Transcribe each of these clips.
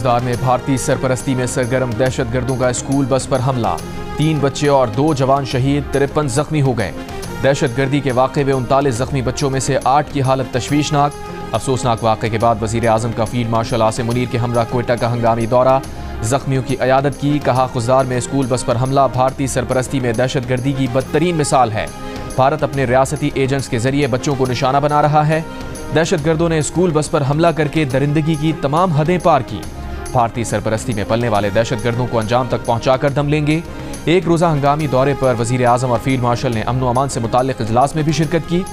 खुजदार में भारतीय सरपरस्ती में सरगर्म दहशत गर्दों का स्कूल बस पर हमला। 3 बच्चे और 2 जवान शहीद, 53 जख्मी हो गए। दहशत गर्दी के वाक़े में 39 जख्मी बच्चों में से 8 की हालत तशवीशनाक। अफसोसनाक वाक़े के बाद वज़ीर आज़म का फील्ड मार्शल आसिम मुनीर के हमरा क्वेटा का हंगामी दौरा, जख्मियों की अयादत की। कहा, खुजदार में स्कूल बस पर हमला भारतीय सरपरस्ती में दहशत गर्दी की बदतरीन मिसाल है। भारत अपने रियासती एजेंट्स के जरिए बच्चों को निशाना बना रहा है। दहशत गर्दों ने स्कूल बस पर हमला करके दरिंदगी की तमाम हदें पार की। भारतीय सरपरस्ती में पलने वाले दहशत गर्दों को अंजाम तक पहुंचाकर दम लेंगे। एक रोज़ा हंगामी दौरे पर वज़ीर आज़म और फील्ड मार्शल ने अमन व अमान से मुताल्लिक़ इजलास में भी शिरकत की।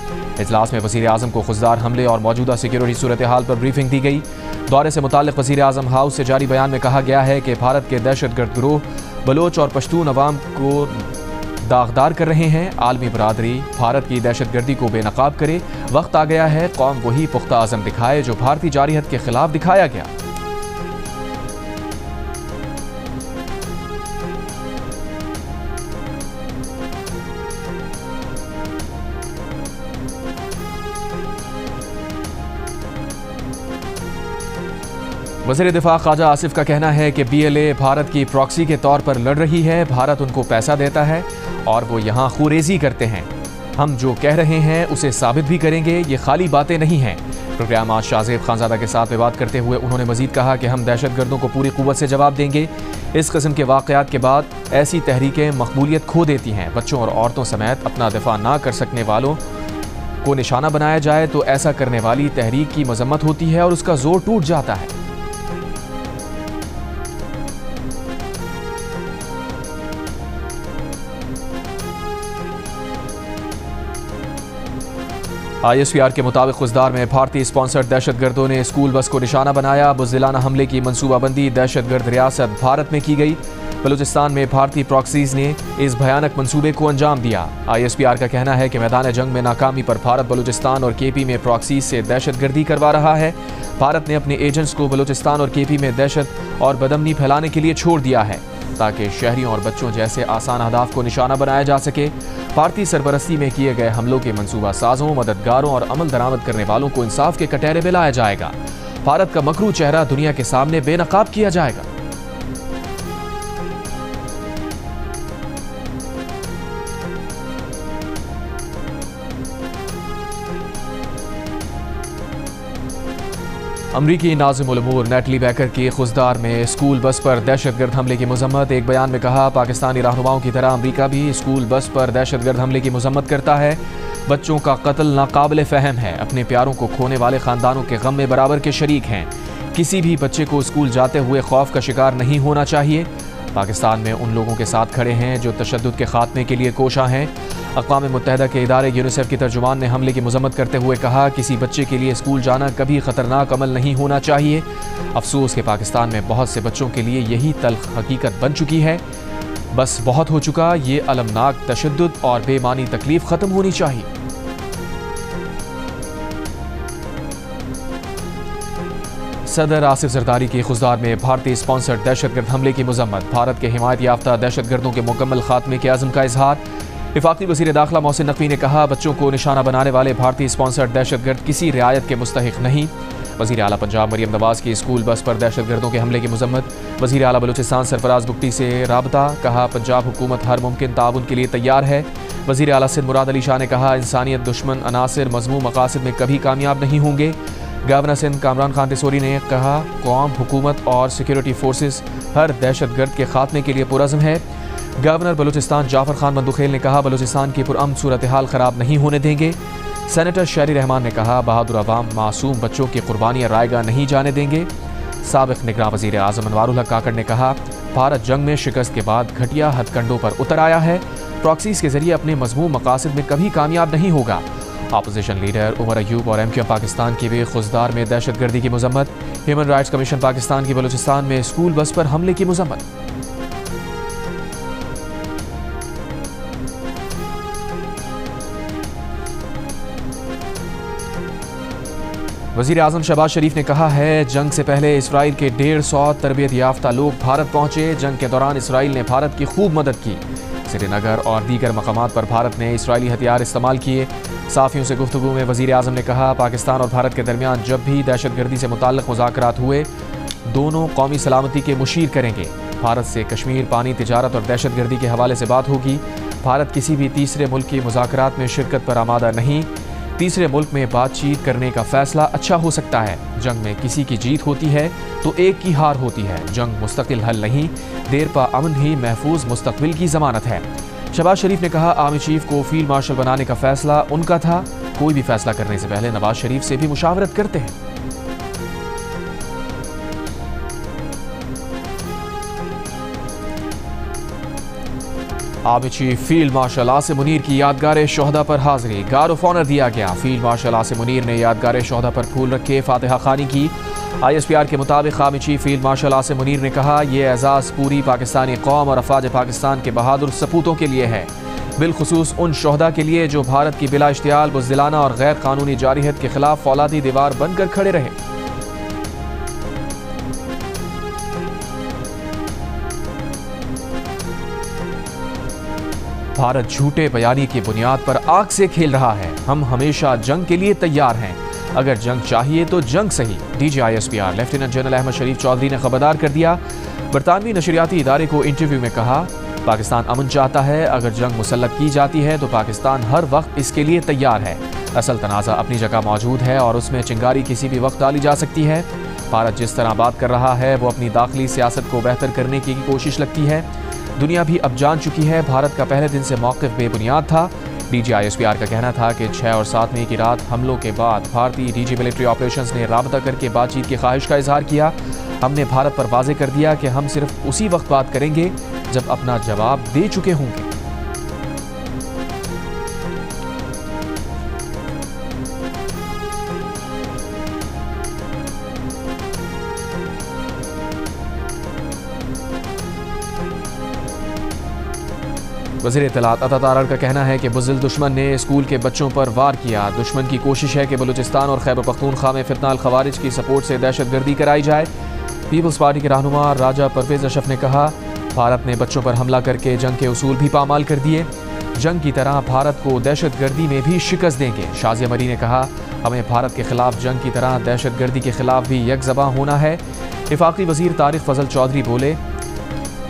इजलास में वज़ीर आज़म को खुजदार हमले और मौजूदा सिक्योरिटी सूरत हाल पर ब्रीफिंग दी गई। दौरे से मुताल्लिक़ वज़ीर आज़म हाउस से जारी बयान में कहा गया है कि भारत के दहशत गर्द गिरोह बलोच और पश्तून अवाम को दागदार कर रहे हैं। आलमी बरादरी भारत की दहशत गर्दी को बेनकाब करे। वक्त आ गया है कौम वही पुख्ता आज़म दिखाए जो भारतीय जारियत के खिलाफ दिखाया गया। वज़ीर दिफा ख्वाजा आसिफ का कहना है कि BLA भारत की प्रॉक्सी के तौर पर लड़ रही है। भारत उनको पैसा देता है और वो यहाँ खूरेजी करते हैं। हम जो कह रहे हैं उसे साबित भी करेंगे, ये खाली बातें नहीं हैं। प्रोग्राम आज शाहजेब खानजादा के साथ बात करते हुए उन्होंने मजीद कहा कि हम दहशत गर्दों को पूरी कुव्वत से जवाब देंगे। इस किस्म के वाक़यात के बाद ऐसी तहरीकें मकबूलियत खो देती हैं। बच्चों और औरतों समेत अपना दिफा ना कर सकने वालों को निशाना बनाया जाए तो ऐसा करने वाली तहरीक की मजम्मत होती है और उसका जोर टूट जाता है। ISPR के मुताबिक खुजदार में भारतीय स्पॉन्सर्ड दहशत गर्दों ने स्कूल बस को निशाना बनाया। बुज़दिलाना हमले की मनसूबाबंदी दहशत गर्द रियासत भारत में की गई। बलूचिस्तान में भारतीय प्रॉक्सीज ने इस भयानक मंसूबे को अंजाम दिया। ISPR का कहना है कि मैदान जंग में नाकामी पर भारत बलूचिस्तान और KP में प्रॉक्सीज से दहशत गर्दी करवा रहा है। भारत ने अपने एजेंट्स को बलूचिस्तान और KP में दहशत और बदअमनी फैलाने के लिए छोड़ दिया है ताकि शहरियों और बच्चों जैसे आसान अहदाफ को निशाना बनाया जा सके। भारतीय सरपरस्ती में किए गए हमलों के मंसूबा साजों, मददगारों और अमल दरामद करने वालों को इंसाफ के कटहरे में लाया जाएगा। भारत का मकरू चेहरा दुनिया के सामने बेनकाब किया जाएगा। अमरीकी नाज़िमुल उमूर नेटली बैकर की खुजदार में स्कूल बस पर दहशतगर्द हमले की मजम्मत। एक बयान में कहा, पाकिस्तानी रहनुमाओं की तरह अमरीका भी स्कूल बस पर दहशतगर्द हमले की मजम्मत करता है। बच्चों का कत्ल नाकाबिल फ़हम है। अपने प्यारों को खोने वाले ख़ानदानों के गम में बराबर के शरीक हैं। किसी भी बच्चे को स्कूल जाते हुए खौफ का शिकार नहीं होना चाहिए। पाकिस्तान में उन लोगों के साथ खड़े हैं जो तशद्दुद के खात्मे के लिए कोशा हैं। अक़वाम मुत्तहिदा के इदारे यूनिसेफ की तर्जुमान ने हमले की मजम्मत करते हुए कहा, किसी बच्चे के लिए स्कूल जाना कभी ख़तरनाक अमल नहीं होना चाहिए। अफसोस कि पाकिस्तान में बहुत से बच्चों के लिए यही तल्ख हकीकत बन चुकी है। बस बहुत हो चुका। ये अलमनाक तशद्दुद और बेमानी तकलीफ ख़त्म होनी चाहिए। सदर आसिफ जरदारी की खुजदार में भारतीय स्पॉन्सर्ड दहशतगर्द हमले की मजम्मत। भारत के हिमायत याफ्ता दहशतगर्दों के मुकम्मल खात्मे के अज़्म का इजहार। वफाकी वज़ीर दाखिला मोहसिन नकवी ने कहा, बच्चों को निशाना बनाने वाले भारतीय स्पॉन्सर्ड दहशतगर्द किसी रियायत के मुस्तहिक नहीं। वज़ीर आला पंजाब मरियम नवाज़ की स्कूल बस पर दहशतगर्दों के हमले की मजम्मत। वज़ीर आला बलूचिस्तान सरफराज बुगटी से राबता। कहा, पंजाब हुकूमत हर मुमकिन ताउन के लिए तैयार है। वज़ीर आला सिंध मुराद अली शाह ने कहा, इंसानियत दुश्मन अनासिर मज़मूम मकासद में कभी कामयाब नहीं होंगे। गवर्नर सिंध कामरान खान तिसोरी ने कहा, कौम, हुकूमत और सिक्योरिटी फोर्सेस हर दहशतगर्द के खात्मे के लिए पुरज़्म है। गवर्नर बलूचिस्तान जाफर खान बंदुखेल ने कहा, बलूचिस्तान की पुरअमन सूरत हाल ख़राब नहीं होने देंगे। सेनेटर शहरी रहमान ने कहा, बहादुर अवाम मासूम बच्चों की कुर्बानियाँ रायगा नहीं जाने देंगे। साबिक़ निगरान वज़ीर आज़म अनवारुल हक काकड़ ने कहा, भारत जंग में शिकस्त के बाद घटिया हथकंडों पर उतर आया है। प्रॉक्सीज़ के जरिए अपने मज़मूम मकासद में कभी कामयाब नहीं होगा। अपोजिशन लीडर उमर अयूब और MQM पाकिस्तान की भी खुजदार में दहशतगर्दी की मजम्मत। ह्यूमन राइट्स कमीशन पाकिस्तान की बलूचिस्तान में स्कूल बस पर हमले की मजम्मत। वज़ीर आज़म शहबाज शरीफ ने कहा है, जंग से पहले इसराइल के 150 तरबियत याफ्ता लोग भारत पहुंचे। जंग के दौरान इसराइल ने भारत की खूब मदद की। श्रीनगर और दीगर मकामात पर भारत ने इसराइली हथियार इस्तेमाल किए। साफ़ियों से गुफ्तगू में वज़ीर आज़म ने कहा, पाकिस्तान और भारत के दरमियान जब भी दहशतगर्दी से मुताल्लिक़ मुज़ाकरात हुए दोनों कौमी सलामती के मुशीर करेंगे। भारत से कश्मीर, पानी, तिजारत और दहशतगर्दी के हवाले से बात होगी। भारत किसी भी तीसरे मुल्क की मुज़ाकरात में शिरकत पर आमादा नहीं। तीसरे मुल्क में बातचीत करने का फैसला अच्छा हो सकता है। जंग में किसी की जीत होती है तो एक की हार होती है। जंग मुस्तकिल हल नहीं, देरपा अमन ही महफूज मुस्तकबिल की जमानत है। शहबाज शरीफ ने कहा, आर्मी चीफ को फील्ड मार्शल बनाने का फैसला उनका था। कोई भी फैसला करने से पहले नवाज शरीफ से भी मुशावरत करते हैं। Army chief field marshal Asim Munir की यादगार शोहदा पर हाजिरी, गार्ड ऑफ ऑनर दिया गया। फील्ड मार्शल आसिम मुनीर ने यादगार शोहदा पर फूल रखे फातिहा खानी की। ISPR के मुताबिक army chief field marshal Asim Munir ने कहा, यह एजाज़ पूरी पाकिस्तानी कौम और अफवाज पाकिस्तान के बहादुर सपूतों के लिए है, बिलखुसूस उन शोहदा के लिए जो भारत की बिला इश्तियाल, बुज़दिलाना और गैर कानूनी जारियत के खिलाफ फौलादी दीवार बनकर खड़े रहे। भारत झूठे बयानी की बुनियाद पर आग से खेल रहा है। हम हमेशा जंग के लिए तैयार हैं। अगर जंग चाहिए तो जंग सही। DG ISPR lieutenant general Ahmed Sharif Chaudhry ने खबरदार कर दिया। बरतानवी नशरियाती इदारे को इंटरव्यू में कहा, पाकिस्तान अमन चाहता है। अगर जंग मुसल्लत की जाती है तो पाकिस्तान हर वक्त इसके लिए तैयार है। असल तनाज़ा अपनी जगह मौजूद है और उसमें चिंगारी किसी भी वक्त डाली जा सकती है। भारत जिस तरह बात कर रहा है वो अपनी दाखिली सियासत को बेहतर करने की कोशिश लगती है। दुनिया भी अब जान चुकी है भारत का पहले दिन से मौक़िफ़ बेबुनियाद था। DG ISPR का कहना था कि 6 और 7 मई की रात हमलों के बाद भारतीय DG मिलिट्री ऑपरेशंस ने राबता करके बातचीत की ख्वाहिश का इजहार किया। हमने भारत पर वाज़े कर दिया कि हम सिर्फ उसी वक्त बात करेंगे जब अपना जवाब दे चुके होंगे। वज़ीर इत्तलात अता तारड़ का कहना है कि बुज़दिल दुश्मन ने स्कूल के बच्चों पर वार किया। दुश्मन की कोशिश है कि बलूचिस्तान और खैबर पख्तूनख्वा में फितना अल खवारिज की सपोर्ट से दहशतगर्दी कराई जाए। पीपल्स पार्टी के रहनुमा राजा परवेज अशरफ ने कहा, भारत ने बच्चों पर हमला करके जंग के उसूल भी पामाल कर दिए। जंग की तरह भारत को दहशतगर्दी में भी शिकस्त देंगे। शाज़िया मरी ने कहा, हमें भारत के खिलाफ जंग की तरह दहशतगर्दी के खिलाफ भी यकज़बा होना है। वफाकी वज़ीर तारिक फजल चौधरी बोले,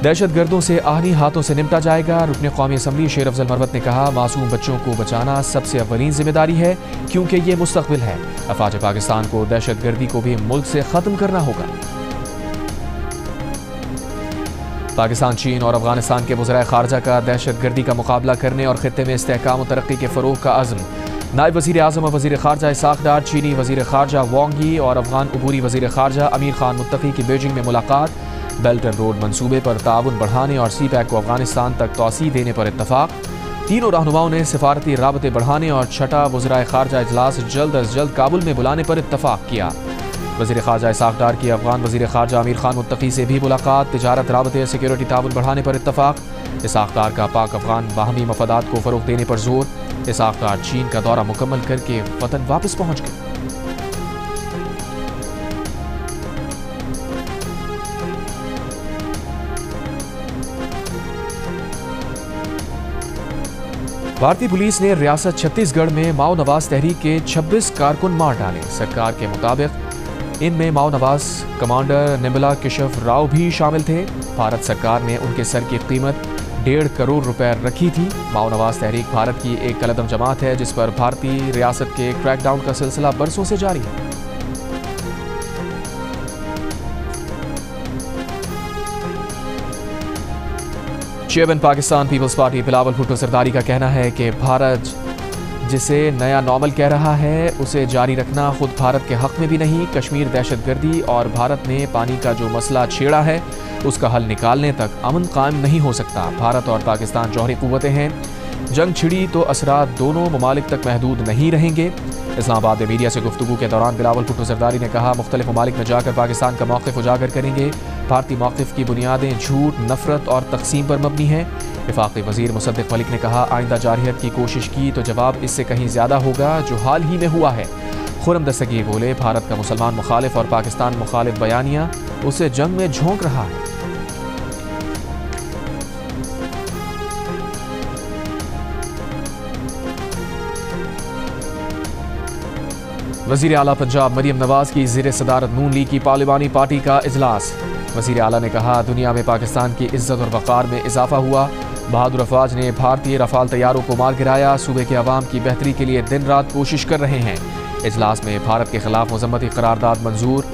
दहशतगर्दों से आहनी हाथों से निपटा जाएगा। रुकने कौमी असम्बली शेर अफजल मरवत ने कहा, मासूम बच्चों को बचाना सबसे अव्वलीन जिम्मेदारी है क्योंकि ये मुस्तकबिल है। अफवाज पाकिस्तान को दहशतगर्दी को भी मुल्क से ख़त्म करना होगा। पाकिस्तान, चीन और अफगानिस्तान के वज़राए ख़ारजा का दहशतगर्दी का मुकाबला करने और ख़ित्ते में इस्तेहकाम और तरक्की के फ़रोग़ का अज़्म। नायब वज़ीर आज़म और वज़ीर ख़ारजा इसाक़ डार, चीनी वज़ीर ख़ारजा वांग यी और अफगान अबूरी वज़ीर ख़ारजा अमीर खान मुत्तक़ी की बीजिंग में मुलाकात। बेल्ट एंड रोड मंसूबे पर ताउन बढ़ाने और CPEC को अफगानिस्तान तक तौसी देने पर इत्तफ़ाक़। तीनों रहनुमाओं ने सिफारती राबते बढ़ाने और छठा वज़राए ख़ारजा इजलास जल्द अज जल्द काबुल में बुलाने पर इत्तफ़ाक़ किया। वज़ीर ख़ारजा इसाक़ डार की अफगान वज़ीर ख़ारजा अमीर खान मुत्तक़ी से भी मुलाकात। तिजारत, राबते, सिक्योरिटी ताउन बढ़ाने पर इत्तफ़ाक़। इसाक़ डार का पाक अफगान बाहमी मफादात को फ़रोग़ देने पर जोर। इसाक़ डार चीन का दौरा मुकम्मल करके वतन वापस पहुँच गए। भारतीय पुलिस ने रियासत छत्तीसगढ़ में माओ नवाज तहरीक के 26 कारकुन मार डाले। सरकार के मुताबिक इनमें माओ नवाज कमांडर निम्बला केशव राव भी शामिल थे। भारत सरकार ने उनके सर की कीमत 1.5 करोड़ रुपए रखी थी। माओ नवाज तहरीक भारत की एक कलदम जमात है जिस पर भारतीय रियासत के क्रैकडाउन का सिलसिला बरसों से जारी है। चेयरमैन पाकिस्तान पीपल्स पार्टी बिलावल भुट्टो सरदारी का कहना है कि भारत जिसे नया नॉर्मल कह रहा है उसे जारी रखना खुद भारत के हक में भी नहीं। कश्मीर दहशतगर्दी और भारत ने पानी का जो मसला छेड़ा है उसका हल निकालने तक अमन कायम नहीं हो सकता। भारत और पाकिस्तान जौहरी कुव्वतें हैं। जंग छिड़ी तो असरात दोनों ममालिक तक महदूद नहीं रहेंगे। इस्लामाबाद में मीडिया से गुफ्तगू के दौरान बिलावल भुट्टो सरदारी ने कहा, मुख्तलिफ ममालिक में जाकर पाकिस्तान का मौक़िफ़ उजागर करेंगे। भारतीय मौक़िफ़ की बुनियादें झूठ, नफरत और तकसीम पर मबनी हैं। वफाकी वज़ीर मुसद्दिक़ मलिक ने कहा, आइंदा जारहियत की कोशिश की तो जवाब इससे कहीं ज़्यादा होगा जो हाल ही में हुआ है। खुर्रम दस्तगीर बोले, भारत का मुसलमान मुखालिफ और पाकिस्तान मुखालिफ बयानिया उसे जंग में झोंक रहा है। वज़ीर आला पंजाब मरियम नवाज की ज़ेर सदारत नून लीग की पार्लिमानी पार्टी का इजलास। वज़ीर आला ने कहा, दुनिया में पाकिस्तान की इज्जत और वक़ार में इजाफा हुआ। बहादुर अफवाज ने भारतीय रफाल तैयारों को मार गिराया। सूबे के अवाम की बेहतरी के लिए दिन रात कोशिश कर रहे हैं। इजलास में भारत के खिलाफ मजम्मती करारदाद मंजूर।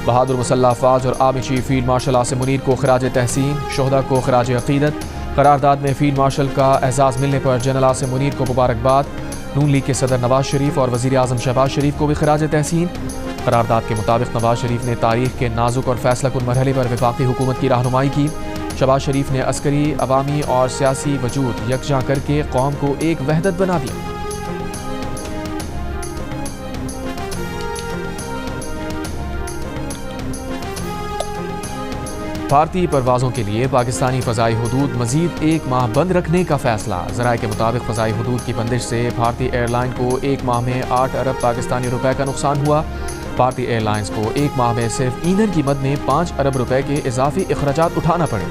बहादुर मुसल्लह अफवाज और army chief field marshal Asim Munir को खराज तहसीन, शोहदा को खराज अकीदत। करारदाद में फील्ड मार्शल का एजाज़ मिलने पर जनरल आसिम मुनीर को मुबारकबाद। नून लीग के सदर नवाज शरीफ और वज़ीर आज़म शहबाज शरीफ को भी खराज तहसीन। करारदाद के मुताबिक नवाज शरीफ ने तारीख के नाजुक और फैसलाकुन मरहले पर वफाकी हुकूमत की रहनुमाई की। शहबाज शरीफ ने अस्करी, अवामी और सियासी वजूद यकजा करके कौम को एक वहदत बना दिया। भारतीय परवाज़ों के लिए पाकिस्तानी फ़ज़ाई हुदूद मज़ीद एक माह बंद रखने का फ़ैसला। ज़राए के मुताबिक फ़ज़ाई हुदूद की बंदिश से भारतीय एयरलाइन को एक माह में 8 अरब पाकिस्तानी रुपए का नुकसान हुआ। भारतीय एयरलाइंस को एक माह में सिर्फ ईंधन की मद में 5 अरब रुपए के इजाफी अखराजात उठाना पड़े।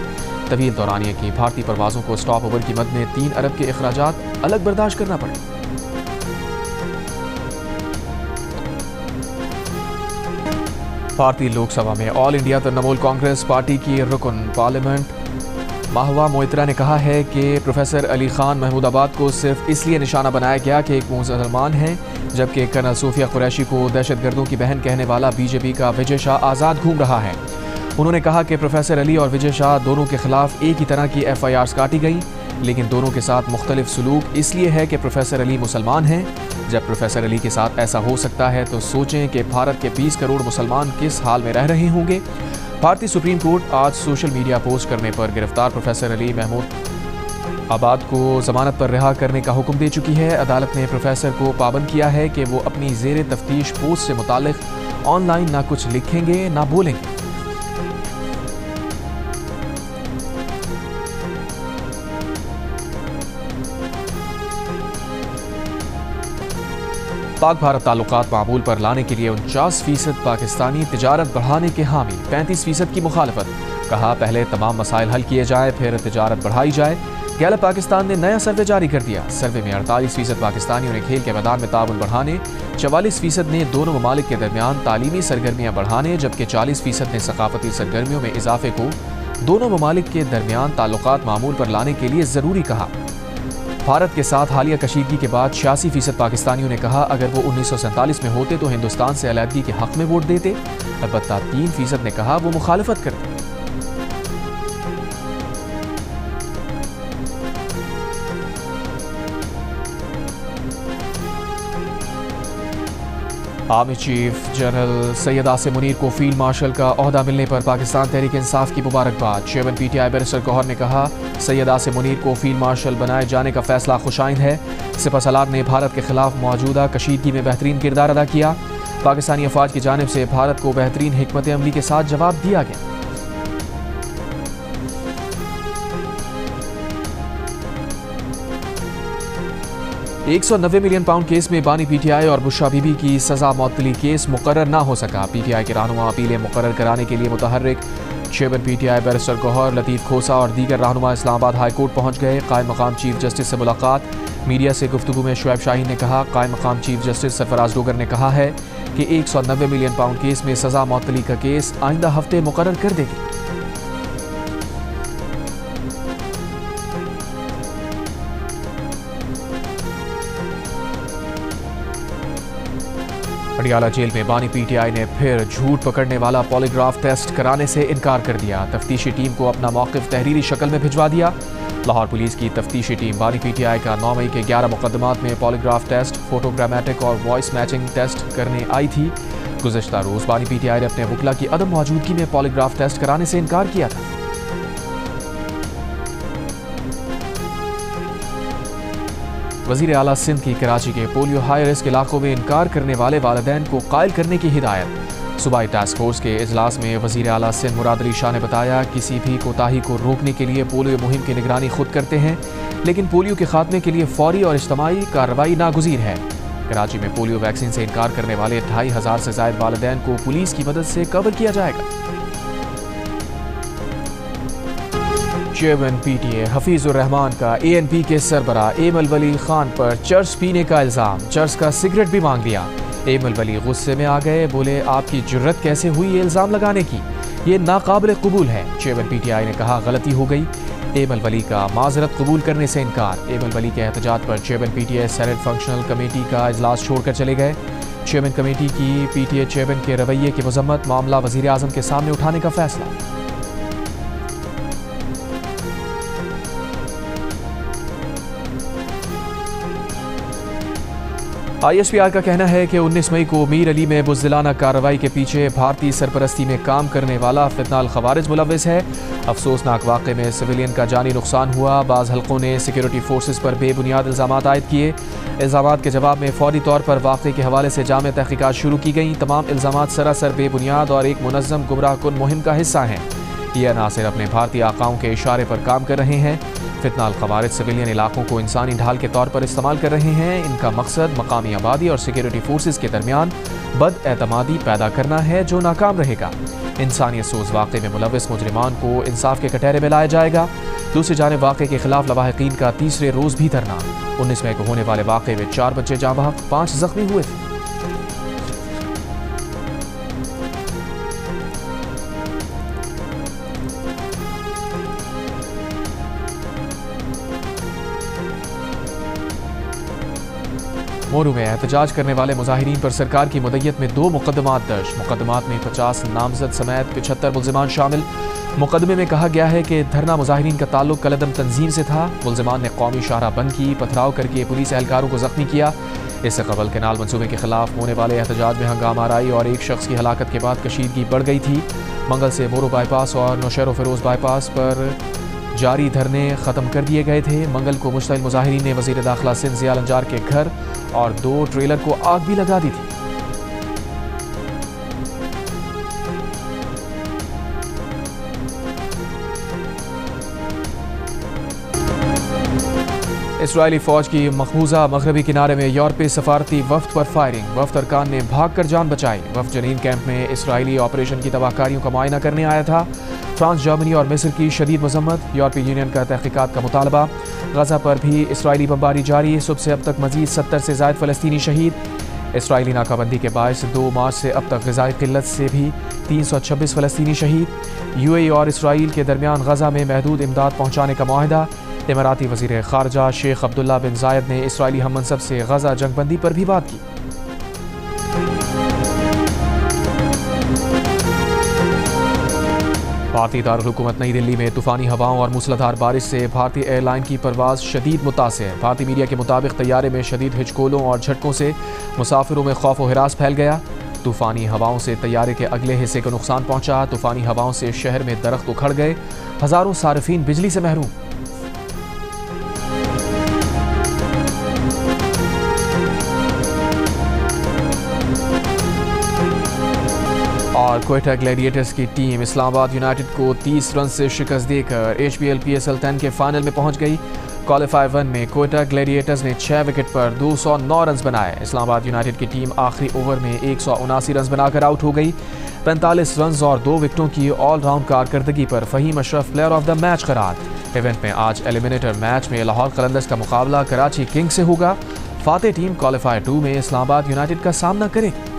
तवील दौरानिया की भारतीय परवाज़ों को स्टॉप ओवर की मद में 3 अरब के अखराजात अलग बर्दाश्त करना पड़े। भारतीय लोकसभा में all India Trinamool Congress party की रुकन पार्लियामेंट महवा मोइत्रा ने कहा है कि प्रोफेसर अली खान महमूदाबाद को सिर्फ इसलिए निशाना बनाया गया कि एक मुसलमान है, जबकि कर्नल सूफिया कुरैशी को दहशतगर्दों की बहन कहने वाला बीजेपी का विजय शाह आज़ाद घूम रहा है। उन्होंने कहा कि प्रोफेसर अली और विजय शाह दोनों के खिलाफ एक ही तरह की FIRs काटी गई, लेकिन दोनों के साथ मुख्तलिफ सलूक इसलिए है कि प्रोफेसर अली मुसलमान हैं। जब प्रोफेसर अली के साथ ऐसा हो सकता है तो सोचें कि भारत के 20 करोड़ मुसलमान किस हाल में रह रहे होंगे। भारतीय सुप्रीम कोर्ट आज सोशल मीडिया पोस्ट करने पर गिरफ्तार प्रोफेसर अली महमूद आबाद को जमानत पर रिहा करने का हुक्म दे चुकी है। अदालत ने प्रोफेसर को पाबंद किया है कि वो अपनी ज़ेर तफ्तीश पोस्ट से मुताल्लिक ऑनलाइन ना कुछ लिखेंगे ना बोलेंगे। पाक भारत ताल्लुकात मामूल पर लाने के लिए 49% पाकिस्तानी तिजारत बढ़ाने के हामी, 35% की मुखालफत। कहा, पहले तमाम मसाइल हल किए जाए फिर तिजारत बढ़ाई जाए। गैलप पाकिस्तान ने नया सर्वे जारी कर दिया। सर्वे में 48% पाकिस्तानियों ने खेल के मैदान में ताउन बढ़ाने, 44% ने दोनों ममालिक के दरमियान तालीमी सरगर्मियाँ बढ़ाने, जबकि 40% ने सकाफती सरगर्मियों में इजाफे को दोनों ममालिक के दरमियान ताल्लुकात मामूल पर लाने के लिए ज़रूरी कहा। भारत के साथ हालिया कशीदगी के बाद 86% पाकिस्तानियों ने कहा, अगर वो 1947 में होते तो हिंदुस्तान से अलहदगी के हक में वोट देते। अलबत्ता 3% ने कहा वो मुखालफत करते। Army chief general Syed Asim Munir को फील्ड मार्शल का ओहदा मिलने पर पाकिस्तान तहरीक इंसाफ की मुबारकबाद। चेयरमैन PTI बैरिस्टर गौहर ने कहा, सैयद आसिम मुनीर को फील्ड मार्शल बनाए जाने का फैसला खुशाइंद है। सिपहसालार ने भारत के खिलाफ मौजूदा कशीदगी में बेहतरीन किरदार अदा किया। पाकिस्तानी अफवाज की जानिब से भारत को बेहतरीन हिकमत अमली के साथ जवाब दिया गया। £190 मिलियन केस में बानी PTI और बुशरा बीबी की सजा मौतली केस मुकर्रर ना हो सका। PTI के रहनुमा अपीलें मुकर्रर कराने के लिए मुतहर्रिक। चेयरमैन PTI बैरिस्टर गौहर, लतीफ़ खोसा और दीगर रहनुमा इस्लामाबाद हाई कोर्ट पहुँच गए। कायम मकाम चीफ जस्टिस से मुलाकात। मीडिया से गुफ्तगू में शुएब शाहीन ने कहा, कायम मकाम चीफ जस्टिस सरफराज डोगर ने कहा है कि £190 मिलियन केस में सजा मौतली का केस आइंदा हफ्ते मुकर्रर कर देगी। पटियाला जेल में बानी PTI ने फिर झूठ पकड़ने वाला पॉलीग्राफ टेस्ट कराने से इनकार कर दिया। तफ्तीशी टीम को अपना मौक़िफ़ तहरीरी शक्ल में भिजवा दिया। लाहौर पुलिस की तफ्तीशी टीम बानी PTI का 9 मई के 11 मुकदमात में पॉलीग्राफ टेस्ट, फोटोग्रामेटिक और वॉइस मैचिंग टेस्ट करने आई थी। गुज़श्ता रोज़ बानी PTI ने अपने वकला की अदम मौजूदगी में पॉलीग्राफ टेस्ट कराने से इनकार किया था। वज़ीर आला सिंध की कराची के पोलियो हाई रिस्क इलाकों में इनकार करने वाले वालिदैन को कायल करने की हिदायत। सूबाई टास्क फोर्स के इजलास में वज़ीर आला सिंध मुराद अली शाह ने बताया, किसी भी कोताही को रोकने के लिए पोलियो मुहिम की निगरानी खुद करते हैं, लेकिन पोलियो के खात्मे के लिए फौरी और इज्तमाई कार्रवाई नागुज़ीर है। कराची में पोलियो वैक्सीन से इनकार करने वाले 2500 से ज़ायद वालिदैन को पुलिस की मदद से कवर किया जाएगा। चेयरमैन PTA हफीजुर रहमान का ANP के सरबराह एमल वली खान पर चर्च पीने का इल्ज़ाम, चर्च का सिगरेट भी मांग लिया। एमल वली गुस्से में आ गए, बोले आपकी जुर्रत कैसे हुई ये इल्ज़ाम लगाने की, ये नाकाबिल कबूल है। चेयरमैन पीटीआई ने कहा गलती हो गई। एमल वली का माजरत कबूल करने से इनकार। एमल वली के एहतजाज पर chairman PTI senate functional committee का इजलास छोड़कर चले गए। चेयरमैन कमेटी की पीटीआई चेयरमैन के रवैये की मजम्मत, मामला वजीर आजम के सामने उठाने का फैसला। ISPR का कहना है कि 19 मई को मीर अली में बुज़दिलाना कार्रवाई के पीछे भारतीय सरपरस्ती में काम करने वाला फितनाल खवारिज मुलव्विस है। अफसोसनाक वाक़े में सिविलियन का जानी नुकसान हुआ। बाज़ हल्कों ने सिक्योरिटी फोर्सेस पर बेबुनियाद इल्ज़ामात आयद किए। इल्ज़ामात के जवाब में फौरी तौर पर वाक़े के हवाले से जामे तहक़ीक़ात शुरू की गई। तमाम इल्ज़ामात सरासर बेबुनियाद और एक मुनज़्ज़म गुमराह कुन मुहिम का हिस्सा हैं। ये अनासिर अपने भारतीय आकाओं के इशारे पर काम कर रहे हैं। फितनाल खवारिज सिविलियन इलाकों को इंसानी ढाल के तौर पर इस्तेमाल कर रहे हैं। इनका मकसद मकामी आबादी और सिक्योरिटी फोर्सेस के दरमियान बदएतमादी पैदा करना है, जो नाकाम रहेगा। इंसानियत सोज वाक़े में मुलव्विस मुजरिमान को इंसाफ के कटहरे में लाया जाएगा। दूसरी जानिब वाक़े के खिलाफ लवाहिकीन का तीसरे रोज़ भी धरना। 19 मई को होने वाले वाक़े में 4 बच्चे जाँ बहक, 5 जख्मी हुए थे। मोरू में एहतजाज करने वाले मुजाहिरीन पर सरकार की मुद्दत में 2 मुकदमात दर्ज। मुकदमात में 50 नामजद समेत 75 मुल्जिमान शामिल। मुकदमे में कहा गया है कि धरना मुजाहिरीन का ताल्लुक कलदम तंजीम से था। मुल्जिमान ने कौमी शाहराह बंद की, पथराव करके पुलिस एहलकारों को जख्मी किया। इससे कबल कैनाल मंसूबे के खिलाफ होने वाले एहतजाज में हंगामा आराई और एक शख्स की हलाकत के बाद कशीदगी बढ़ गई थी। मंगल से मोरू बाईपास और नौशेरो फिरोज बाईपास पर जारी धरने ख़त्म कर दिए गए थे। मंगल को मुश्तइल मुजाहिरीन ने वज़ीर दाखिला सिंध ज़िया लंजार के घर और 2 ट्रेलर को आग भी लगा दी थी। इसराइली फौज की मकबूजा मगरबी किनारे में यूरोपीय सफारती वफ्द पर फायरिंग। वफ्द अरकान ने भागकर जान बचाई। वफ्द जनीन कैंप में इसराइली ऑपरेशन की तबाहकारियों का मुआयना करने आया था। फ्रांस, जर्मनी और मिस्र की शदीद मजम्मत। यूरोपीय यूनियन का तहकीकात का मुतालबा। गजा पर भी इसराइली बमबारी जारी। सुबह से अब तक मजीद 70 से ज़ायद फ़लस्तीनी शहीद। इसराइली नाकाबंदी के बायस 2 मार्च से अब तक ग़िज़ाई क़िल्लत से भी 326 फ़लस्तीनी शहीद। UAE और इसराइल के दरमियान गजा में महदूद इमदाद पहुँचाने का मुआहदा। इमाराती वज़ीर ख़ारजा शेख अब्दुल्ला बिन ज़ायद ने इसराइली हम मनसब से गजा जंगबंदी पर भी बात की। भारतीय दारुल हुकूमत नई दिल्ली में तूफ़ानी हवाओं और मूसलाधार बारिश से भारतीय एयरलाइन की परवाज़ शदीद मुतासिर। भारतीय मीडिया के मुताबिक तैयारे में शदीद हिचकोलों और झटकों से मुसाफिरों में खौफ व हिरास फैल गया। तूफ़ानी हवाओं से तैयारे के अगले हिस्से को नुकसान पहुंचा। तूफ़ानी हवाओं से शहर में दरख्त उखड़ गए। हज़ारों सारिफीन बिजली से महरूम। और क्वेटा ग्लैडिएटर्स की टीम इस्लामाबाद यूनाइटेड को 30 रन से शिकस्त देकर HBL PSL 10 के फाइनल में पहुंच गई। क्वालिफायर 1 में क्वेटा ग्लैडिएटर्स ने 6 विकेट पर 209 रन बनाए। इस्लामाबाद यूनाइटेड की टीम आखिरी ओवर में 179 रन बनाकर आउट हो गई। 45 रन और 2 विकेटों की ऑलराउंड कारकर्दगी पर Faheem Ashraf player of the match करार। इवेंट में आज एलिमिनेटर मैच में लाहौर कलंदर्स का मुकाबला कराची किंग्स से होगा। फातेह टीम क्वालिफायर 2 में इस्लामाबाद यूनाइटेड का सामना करेगी।